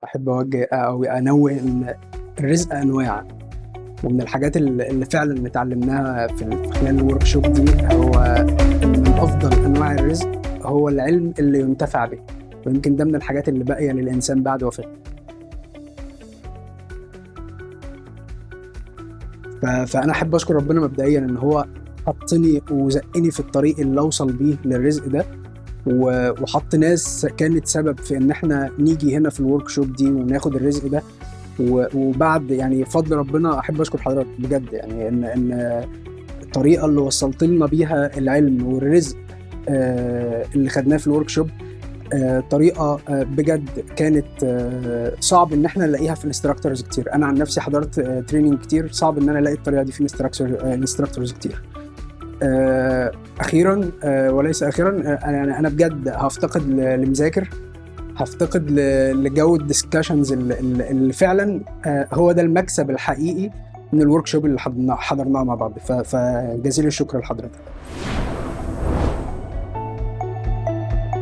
احب اوجه او انوه ان الرزق انواع، ومن الحاجات اللي فعلا اتعلمناها في خلال الورك شوب دي هو ان من افضل انواع الرزق هو العلم اللي ينتفع به، ويمكن ده من الحاجات اللي باقيه للانسان بعد وفاته. فانا احب اشكر ربنا مبدئيا ان هو حطني وزقني في الطريق اللي اوصل بيه للرزق ده، وحط ناس كانت سبب في ان احنا نيجي هنا في الورك شوب دي وناخد الرزق ده. وبعد يعني فضل ربنا احب اشكر حضرتك بجد، يعني ان الطريقه اللي وصلت لنا بيها العلم والرزق اللي خدناه في الورك شوب طريقه بجد كانت صعب ان احنا نلاقيها في الانستراكتورز كتير. انا عن نفسي حضرت تريننج كتير، صعب ان انا الاقي الطريقه دي في الانستراكتورز كتير. اخيرا وليس اخيرا، انا بجد هفتقد لمذاكر، هفتقد لجو الديسكشنز اللي فعلا هو ده المكسب الحقيقي من الورك شوب اللي حضرناه مع بعض. فجزيل الشكر لحضرتك.